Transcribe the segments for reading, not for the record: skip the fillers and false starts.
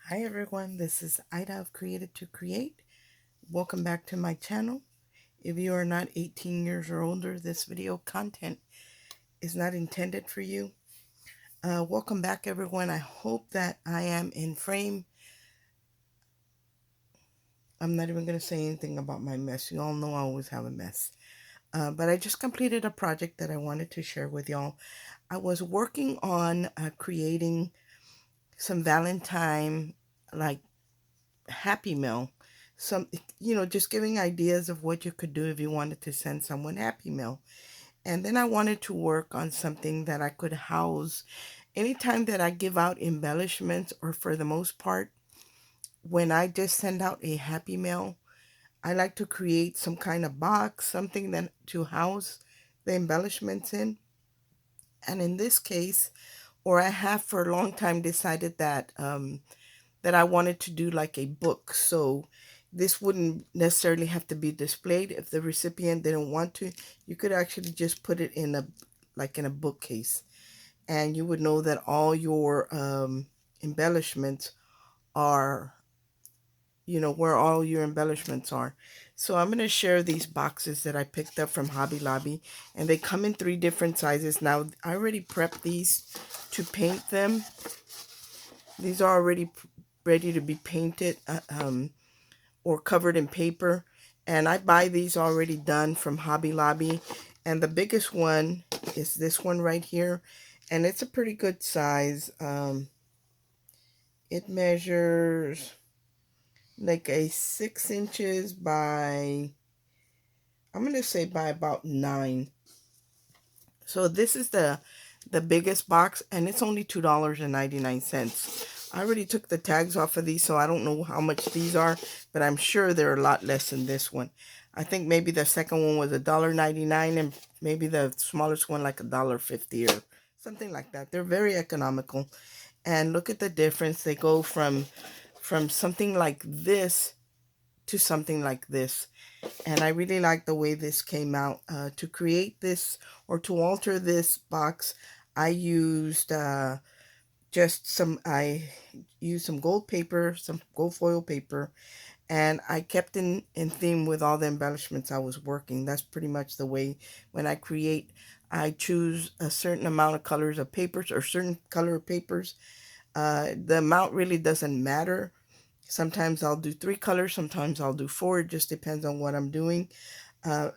Hi everyone, this is Ida of Created to Create. Welcome back to my channel. If you are not 18 years or older, this video content is not intended for you. Welcome back everyone. I hope that I am in frame. I'm not even going to say anything about my mess. You all know I always have a mess. But I just completed a project that I wanted to share with y'all. I was working on creating some Valentine like Happy Mail. Some, just giving ideas of what you could do if you wanted to send someone Happy Mail. And then I wanted to work on something that I could house anytime that I give out embellishments, or for the most part, when I just send out a Happy Mail, I like to create some kind of box, something that to house the embellishments in. And in this case, or I have for a long time decided that I wanted to do like a book. So this wouldn't necessarily have to be displayed. If the recipient didn't want to, you could actually just put it in a bookcase, and you would know that all your embellishments are, where all your embellishments are. So I'm going to share these boxes that I picked up from Hobby Lobby, and they come in 3 different sizes. Now I already prepped these to paint them. These are already ready to be painted. Or covered in paper, and I buy these already done from Hobby Lobby. And the biggest one is this one right here, and it's a pretty good size. It measures like a 6 inches by, I'm gonna say, by about 9. So this is the biggest box, and it's only $2.99. I already took the tags off of these, so I don't know how much these are, but I'm sure they're a lot less than this one. I think maybe the second one was $1.99, and maybe the smallest one like $1.50 or something like that. They're very economical, and look at the difference. They go from something like this to something like this. And I really like the way this came out. To create this, or to alter this box, I used I used some gold paper, some gold foil paper, and I kept in theme with all the embellishments I was working. That's pretty much the way when I create, I choose a certain amount of colors of papers, or certain color of papers. The amount really doesn't matter. Sometimes I'll do 3 colors, sometimes I'll do 4. It just depends on what I'm doing.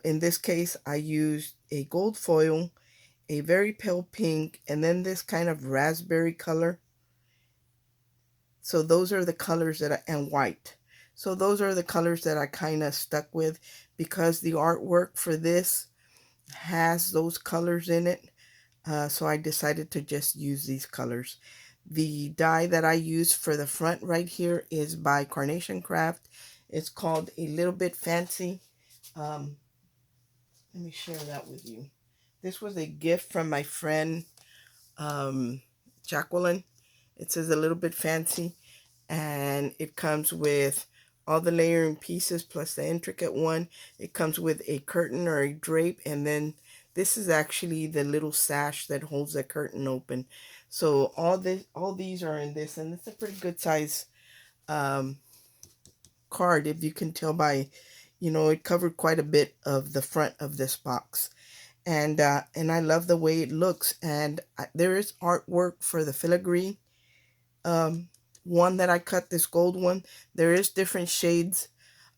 In this case, I used a gold foil, a very pale pink, and then this kind of raspberry color. So those are the colors and white. So those are the colors that I kind of stuck with, because the artwork for this has those colors in it. So I decided to just use these colors. The die that I use for the front right here is by Carnation Craft. It's called A Little Bit Fancy. Um, Let me share that with you. This was a gift from my friend Jacqueline. It says A Little Bit Fancy, and it comes with all the layering pieces plus the intricate one. It comes with a curtain or a drape, and then this is actually the little sash that holds the curtain open. So all these are in this, and it's a pretty good size um, card. If you can tell by, it covered quite a bit of the front of this box. And I love the way it looks. And there is artwork for the filigree um, one that I cut, this gold one. There is different shades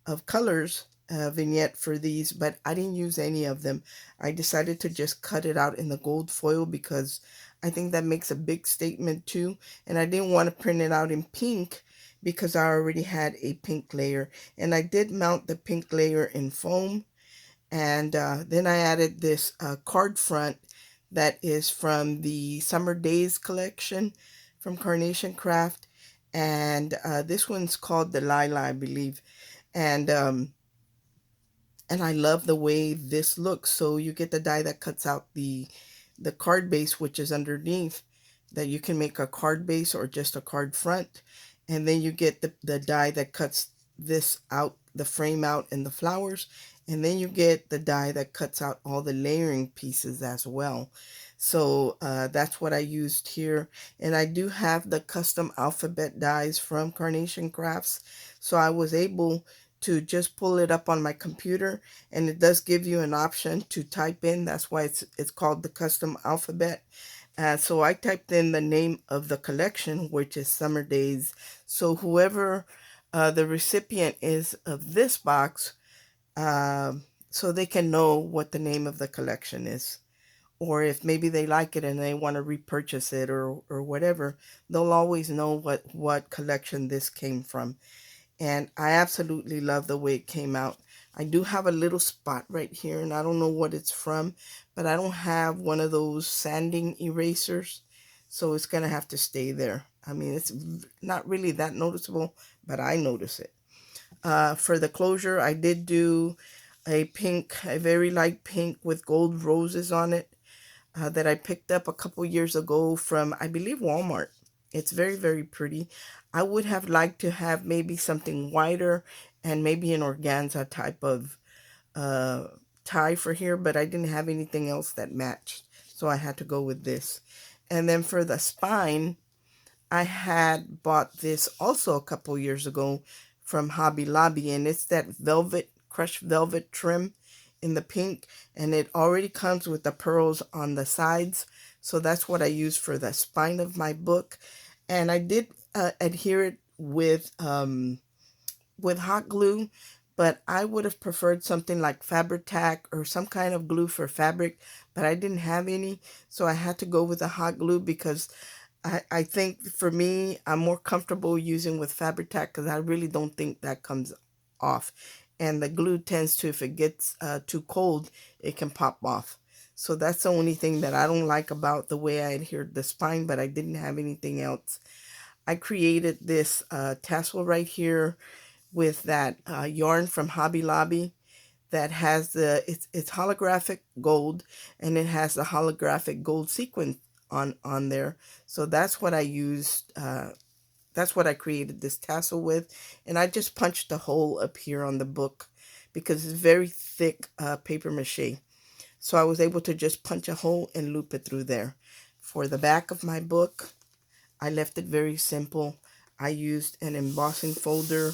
of colors vignette for these, but I didn't use any of them. I decided to just cut it out in the gold foil because I think that makes a big statement too. And I didn't want to print it out in pink because I already had a pink layer. And I did mount the pink layer in foam. And then I added this card front that is from the Summer Days collection from Carnation Craft. And this one's called Delilah, I believe. And and I love the way this looks. So you get the die that cuts out the card base, which is underneath, that you can make a card base or just a card front. And then you get the die that cuts this out, the frame out, and the flowers. And then you get the die that cuts out all the layering pieces as well. So that's what I used here. And I do have the custom alphabet dies from Carnation Crafts. So I was able to just pull it up on my computer, and it does give you an option to type in. That's why it's called the custom alphabet. So I typed in the name of the collection, which is Summer Days. So whoever the recipient is of this box, so they can know what the name of the collection is. Or if maybe they like it and they want to repurchase it, or whatever, they'll always know what collection this came from. And I absolutely love the way it came out. I do have a little spot right here, and I don't know what it's from, but I don't have one of those sanding erasers, so it's gonna have to stay there. I mean, it's not really that noticeable, but I notice it. For the closure, I did do a pink, a very light pink with gold roses on it, that I picked up a couple years ago from, I believe, Walmart. It's very, very pretty. I would have liked to have maybe something wider and maybe an organza type of uh, tie for here, but I didn't have anything else that matched. So I had to go with this. And then for the spine, I had bought this also a couple years ago from Hobby Lobby, and it's that velvet, crushed velvet trim in the pink, and it already comes with the pearls on the sides. So that's what I use for the spine of my book. And I did adhere it with hot glue, but I would have preferred something like Fabri-Tac or some kind of glue for fabric, but I didn't have any, so I had to go with the hot glue because I think for me, I'm more comfortable using with Fabri-Tac because I really don't think that comes off. And the glue tends to, if it gets too cold, it can pop off. So that's the only thing that I don't like about the way I adhered the spine, but I didn't have anything else. I created this tassel right here with that yarn from Hobby Lobby that has it's holographic gold, and it has the holographic gold sequin on there. So that's what I used. That's what I created this tassel with, and I just punched a hole up here on the book because it's very thick paper mache. So I was able to just punch a hole and loop it through there. For the back of my book, I left it very simple. I used an embossing folder,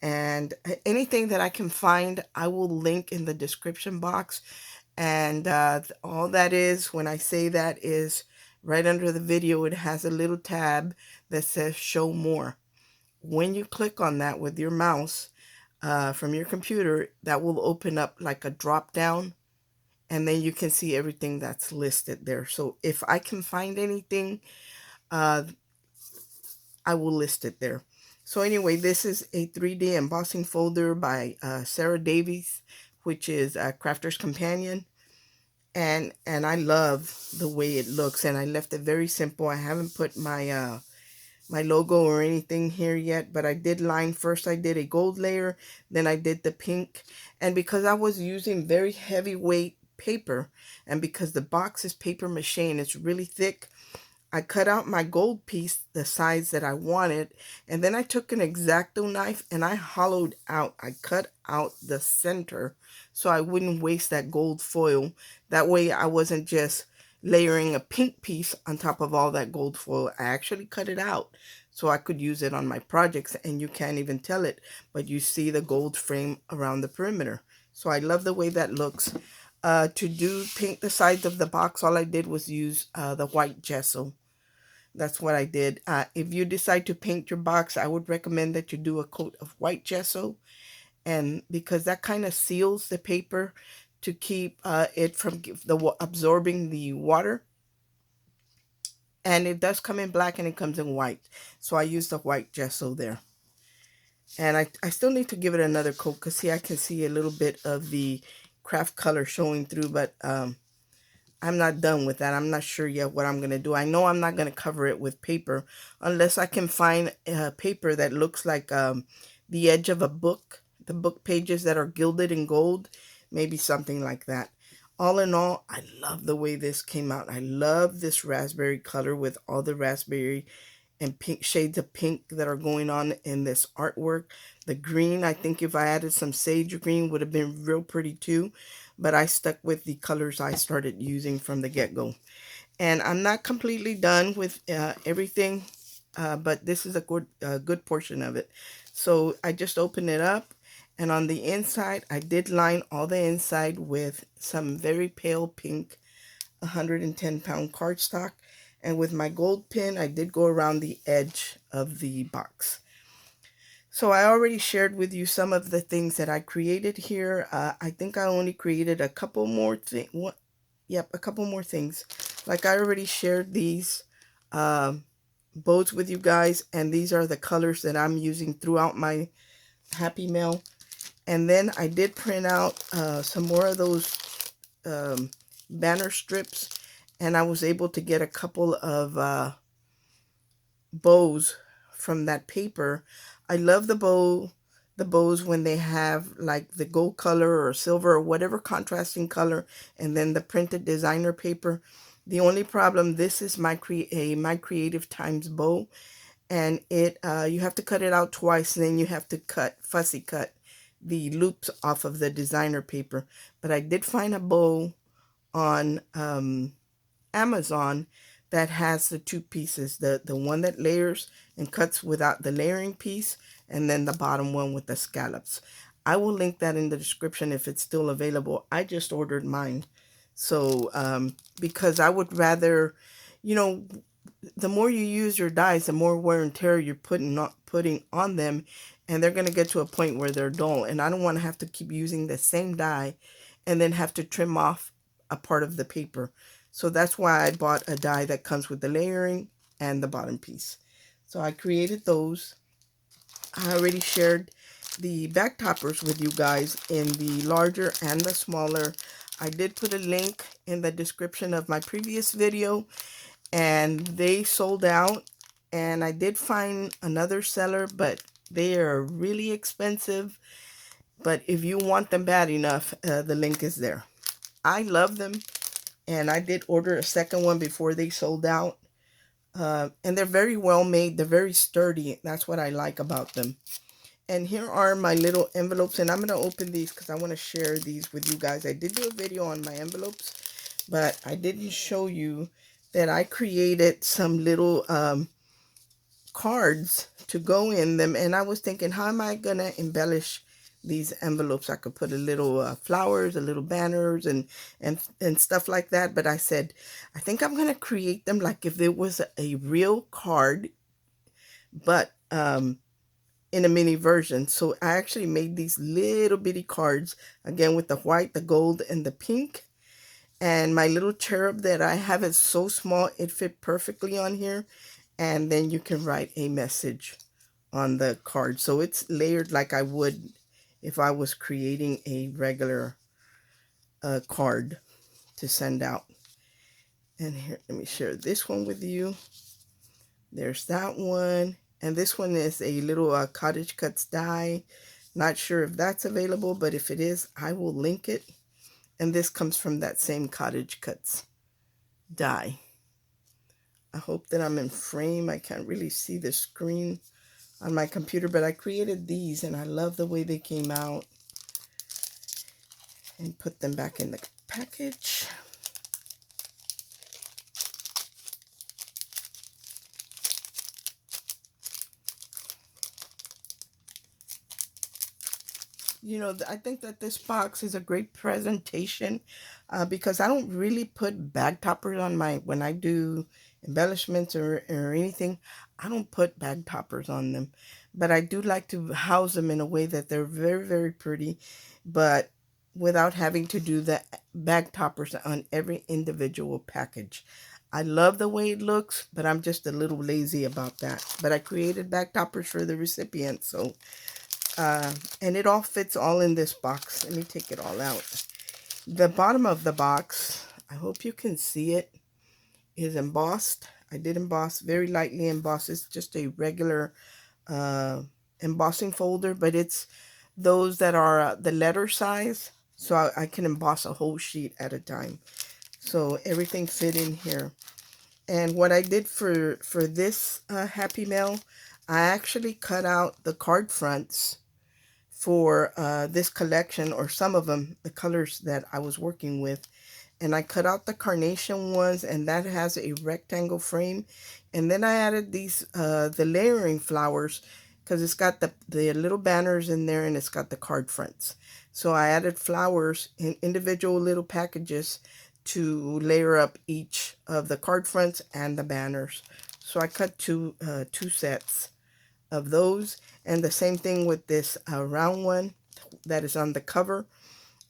and anything that I can find, I will link in the description box. And all that is, when I say that, is right under the video, it has a little tab that says show more. When you click on that with your mouse from your computer, that will open up like a drop down, and then you can see everything that's listed there. So if I can find anything, uh, I will list it there. So anyway, this is a 3D embossing folder by Sarah Davies, which is a Crafter's Companion. And I love the way it looks, and I left it very simple. I haven't put my my logo or anything here yet, but I did line first. I did a gold layer, then I did the pink. And because I was using very heavyweight paper, and because the box is paper mache and it's really thick, I cut out my gold piece the size that I wanted, and then I took an X-Acto knife and I hollowed out, I cut out the center so I wouldn't waste that gold foil. That way I wasn't just layering a pink piece on top of all that gold foil. I actually cut it out so I could use it on my projects, and you can't even tell it, but you see the gold frame around the perimeter. So I love the way that looks. To paint the sides of the box, all I did was use the white gesso. That's what I did. If you decide to paint your box, I would recommend that you do a coat of white gesso, and because that kind of seals the paper to keep it from absorbing the water. And it does come in black and it comes in white. So I used the white gesso there. And I still need to give it another coat because see, I can see a little bit of the craft color showing through, but I'm not done with that. I'm not sure yet what I'm going to do. I know I'm not going to cover it with paper unless I can find paper that looks like the edge of a book, the book pages that are gilded in gold, maybe something like that. All in all, I love the way this came out. I love this raspberry color with all the raspberry and pink shades of pink that are going on in this artwork. The green, I think if I added some sage green would have been real pretty too, but I stuck with the colors I started using from the get-go. And I'm not completely done with everything, but this is a good portion of it. So I just opened it up, and on the inside I did line all the inside with some very pale pink 110-pound cardstock, and with my gold pin I did go around the edge of the box. So I already shared with you some of the things that I created here. I think I only created a couple more things. Yep, a couple more things. Like I already shared these bows with you guys, and these are the colors that I'm using throughout my Happy Mail. And then I did print out some more of those banner strips, and I was able to get a couple of bows from that paper. I love the bows when they have like the gold color or silver or whatever contrasting color, and then the printed designer paper. The only problem, this is my Creative Times bow, and it you have to cut it out twice, and then you have to fussy cut the loops off of the designer paper. But I did find a bow on Amazon that has the two pieces, the one that layers and cuts without the layering piece, and then the bottom one with the scallops. I will link that in the description if it's still available. I just ordered mine. So because I would rather, you know, the more you use your dies, the more wear and tear you're putting on them, and they're going to get to a point where they're dull, and I don't want to have to keep using the same die and then have to trim off a part of the paper. So that's why I bought a die that comes with the layering and the bottom piece. So I created those. I already shared the back toppers with you guys in the larger and the smaller. I did put a link in the description of my previous video, and they sold out. And I did find another seller, but they are really expensive. But if you want them bad enough, the link is there. I love them, and I did order a second one before they sold out. And they're very well made. They're very sturdy. That's what I like about them. And here are my little envelopes, and I'm going to open these because I want to share these with you guys. I did do a video on my envelopes, but I didn't show you that I created some little cards to go in them. And I was thinking, how am I going to embellish these envelopes? I could put a little flowers, a little banners, and stuff like that. But I said, I think I'm going to create them like if it was a real card, but in a mini version. So I actually made these little bitty cards, again with the white, the gold, and the pink. And my little cherub that I have is so small, it fit perfectly on here. And then you can write a message on the card. So it's layered like I would if I was creating a regular card to send out. And here, let me share this one with you. There's that one. And this one is a little Cottage Cuts die. Not sure if that's available, but if it is, I will link it. And this comes from that same Cottage Cuts die. I hope that I'm in frame. I can't really see the screen on my computer, but I created these and I love the way they came out. And put them back in the package. You know, I think that this box is a great presentation because I don't really put bag toppers on my, when I do embellishments or anything, I don't put bag toppers on them. But I do like to house them in a way that they're very, very pretty, but without having to do the bag toppers on every individual package. I love the way it looks, but I'm just a little lazy about that. But I created bag toppers for the recipient, so and it all fits all in this box. Let me take it all out. The bottom of the box, I hope you can see it, is embossed. I did emboss, very lightly emboss. It's just a regular embossing folder, but it's those that are the letter size, so I can emboss a whole sheet at a time. So everything fit in here. And what I did for this Happy Mail, I actually cut out the card fronts for this collection, or some of them, the colors that I was working with. And I cut out the carnation ones, and that has a rectangle frame. And then I added these the layering flowers, because it's got the little banners in there, and it's got the card fronts. So I added flowers in individual little packages to layer up each of the card fronts and the banners. So I cut two sets of those. And the same thing with this round one that is on the cover.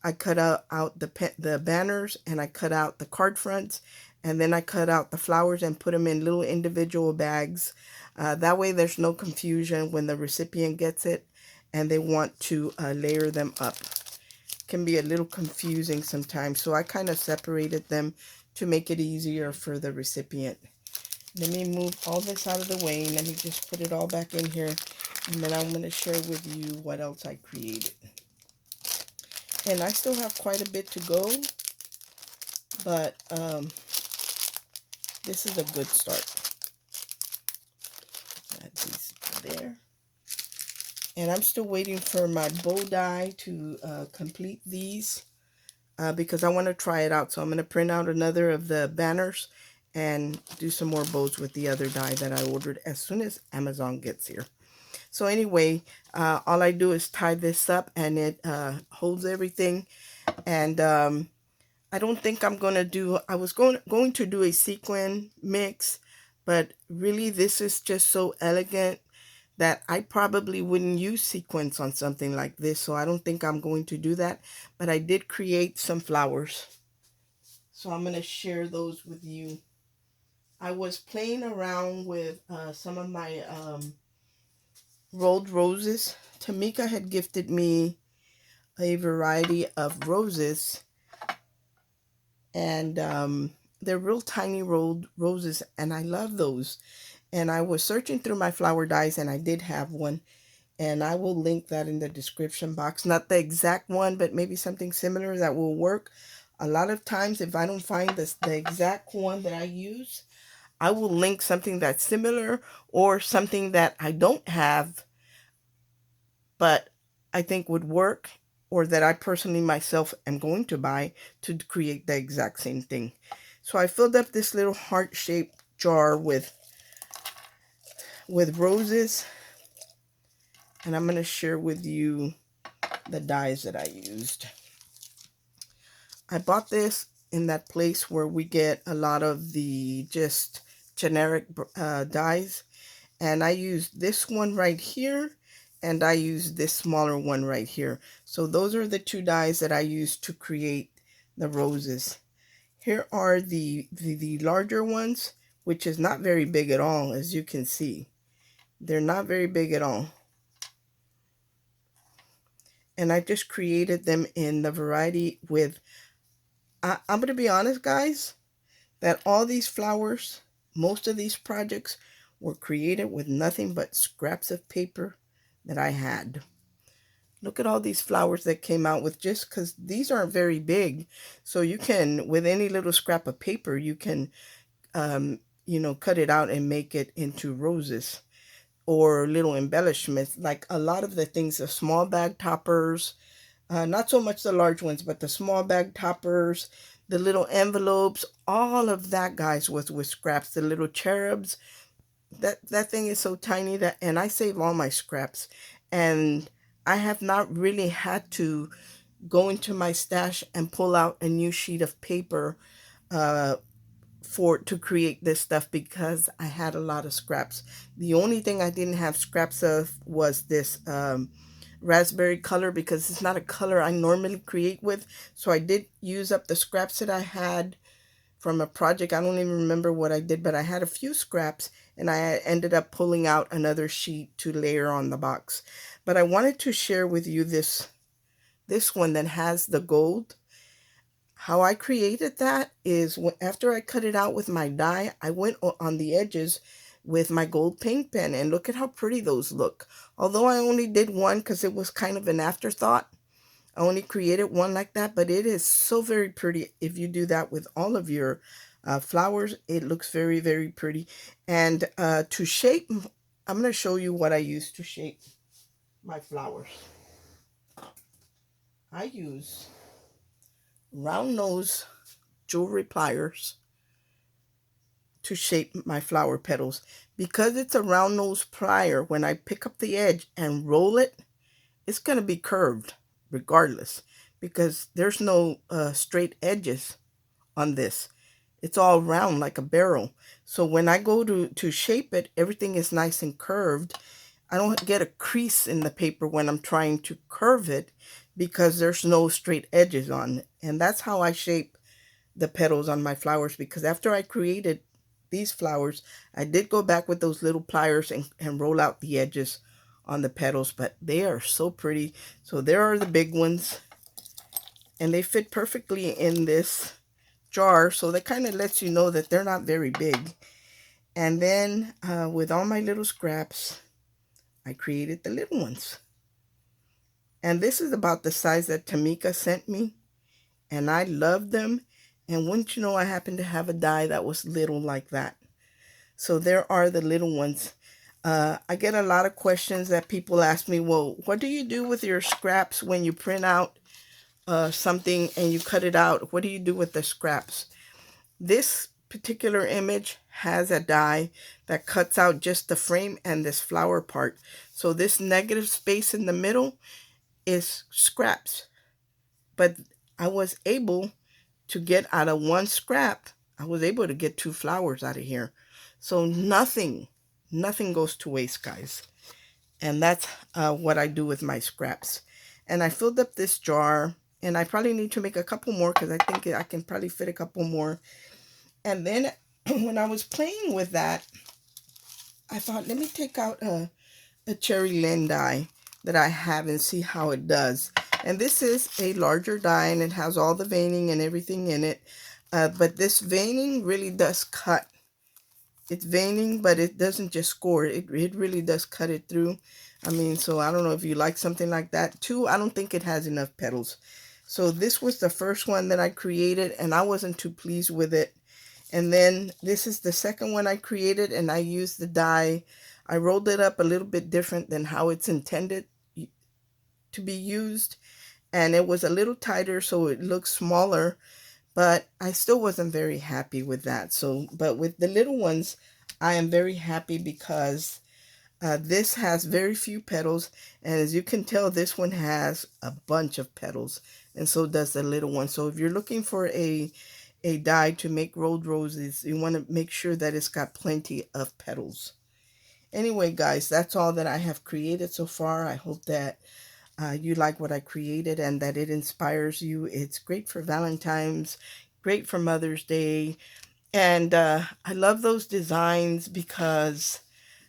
I cut out the banners, and I cut out the card fronts, and then I cut out the flowers and put them in little individual bags. That way there's no confusion when the recipient gets it and they want to layer them up. It can be a little confusing sometimes, so I kind of separated them to make it easier for the recipient. Let me move all this out of the way. Let me just put it all back in here, and then I'm going to share with you what else I created. And I still have quite a bit to go, but this is a good start. Add these there. And I'm still waiting for my bow die to complete these because I want to try it out. So I'm going to print out another of the banners and do some more bows with the other die that I ordered as soon as Amazon gets here. So anyway, all I do is tie this up, and it holds everything. And I don't think I'm going to do, I was going to do a sequin mix, but really this is just so elegant that I probably wouldn't use sequins on something like this. So I don't think I'm going to do that, but I did create some flowers. So I'm going to share those with you. I was playing around with some of my rolled roses. Tamika had gifted me a variety of roses, and they're real tiny rolled roses, and I love those. And I was searching through my flower dies, and I did have one, and I will link that in the description box. Not the exact one, but maybe something similar that will work. A lot of times, if I don't find the exact one that I use, I will link something that's similar, or something that I don't have but I think would work, or that I personally myself am going to buy to create the exact same thing. So I filled up this little heart-shaped jar with roses, and I'm going to share with you the dies that I used. I bought this in that place where we get a lot of the just generic dies, and I used this one right here, and I used this smaller one right here. So those are the two dies that I used to create the roses. Here are the larger ones, which is not very big at all, as you can see. They're not very big at all. And I just created them in the variety with, I'm going to be honest, guys, that all these flowers, most of these projects were created with nothing but scraps of paper that I had. Look at all these flowers that came out with, just because these aren't very big. So you can, with any little scrap of paper, you can, cut it out and make it into roses or little embellishments. Like a lot of the things, the small bag toppers, not so much the large ones, but the small bag toppers, the little envelopes, all of that, guys, was with scraps. The little cherubs, that thing is so tiny, that, and I save all my scraps, and I have not really had to go into my stash and pull out a new sheet of paper to create this stuff, because I had a lot of scraps. The only thing I didn't have scraps of was this raspberry color, because it's not a color I normally create with. So I did use up the scraps that I had from a project. I don't even remember what I did, but I had a few scraps, and I ended up pulling out another sheet to layer on the box. But I wanted to share with you this one that has the gold. How I created that is, after I cut it out with my die, I went on the edges with my gold paint pen, and look at how pretty those look. Although I only did one because it was kind of an afterthought, I only created one like that, but it is so very pretty if you do that with all of your flowers. It looks very, very pretty. And to shape, I'm going to show you what I use to shape my flowers. I use round nose jewelry pliers to shape my flower petals. Because it's a round nose plier, when I pick up the edge and roll it, it's going to be curved regardless, because there's no straight edges on this. It's all round like a barrel. So when I go to shape it, everything is nice and curved. I don't get a crease in the paper when I'm trying to curve it, because there's no straight edges on it. And that's how I shape the petals on my flowers, because after I created these flowers, I did go back with those little pliers and roll out the edges on the petals, but they are so pretty. So there are the big ones, and they fit perfectly in this jar, so that kind of lets you know that they're not very big. And then with all my little scraps, I created the little ones. And this is about the size that Tamika sent me, and I love them. And wouldn't you know, I happen to have a die that was little like that. So there are the little ones. I get a lot of questions that people ask me, well, what do you do with your scraps when you print out something and you cut it out? What do you do with the scraps? This particular image has a die that cuts out just the frame and this flower part. So this negative space in the middle is scraps. But I was able to get out of one scrap, I was able to get 2 flowers out of here. So nothing goes to waste, guys. And that's what I do with my scraps. And I filled up this jar, and I probably need to make a couple more, because I think I can probably fit a couple more. And then when I was playing with that, I thought, let me take out a cherry lin die that I have and see how it does. And this is a larger die, and it has all the veining and everything in it. But this veining really does cut. It's veining, but it doesn't just score. It really does cut it through. I mean, so I don't know if you like something like that. Too, I don't think it has enough petals. So this was the first one that I created, and I wasn't too pleased with it. And then this is the second one I created, and I used the die. I rolled it up a little bit different than how it's intended to be used. And it was a little tighter, so it looks smaller, but I still wasn't very happy with that. So, but with the little ones, I am very happy, because this has very few petals. And as you can tell, this one has a bunch of petals, and so does the little one. So if you're looking for a die to make rolled roses, you want to make sure that it's got plenty of petals. Anyway, guys, that's all that I have created so far. I hope that you like what I created and that it inspires you. It's great for Valentine's, great for Mother's Day. And I love those designs, because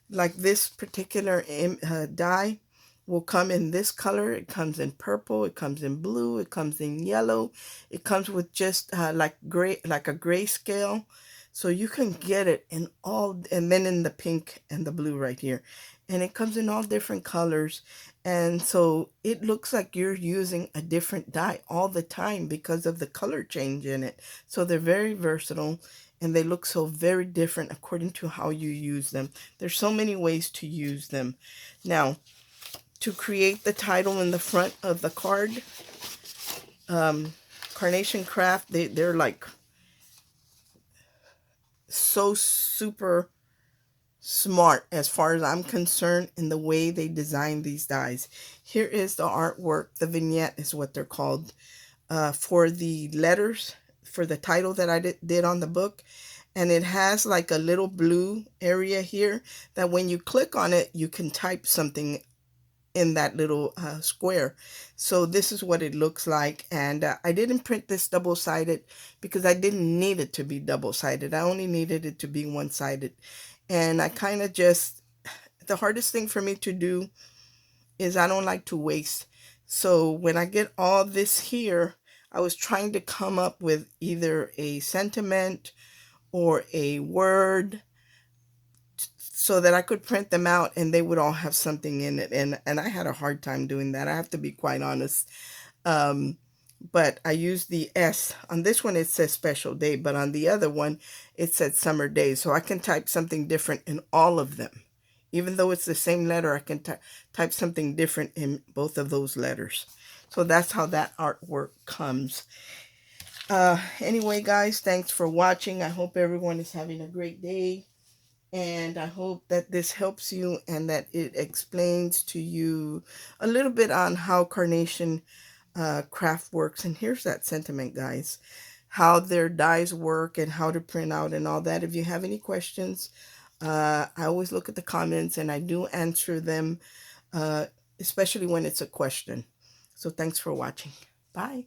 like this particular die will come in this color. It comes in purple, it comes in blue, it comes in yellow, it comes with just like gray, like a grayscale. So you can get it in all, and then in the pink and the blue right here, and it comes in all different colors. And so it looks like you're using a different die all the time because of the color change in it. So they're very versatile, and they look so very different according to how you use them. There's so many ways to use them. Now, to create the title in the front of the card, Carnation Craft, they're like so super smart as far as I'm concerned in the way they design these dies. Here is the artwork. The vignette is what they're called, for the letters, for the title that I did on the book. And it has like a little blue area here that when you click on it, you can type something in that little square. So this is what it looks like. And I didn't print this double-sided because I didn't need it to be double-sided. I only needed it to be one-sided. And I kind of just, the hardest thing for me to do is I don't like to waste. So when I get all this here, I was trying to come up with either a sentiment or a word so that I could print them out and they would all have something in it. And I had a hard time doing that. I have to be quite honest. Um, but I used the S. On this one, it says special day, but on the other one, it said summer days. So I can type something different in all of them. Even though it's the same letter, I can type something different in both of those letters. So that's how that artwork comes. Anyway, guys, thanks for watching. I hope everyone is having a great day. And I hope that this helps you and that it explains to you a little bit on how carnation craft works. And here's that sentiment, guys, how their dies work and how to print out and all that. If you have any questions, I always look at the comments and I do answer them, uh, especially when it's a question. So thanks for watching. Bye.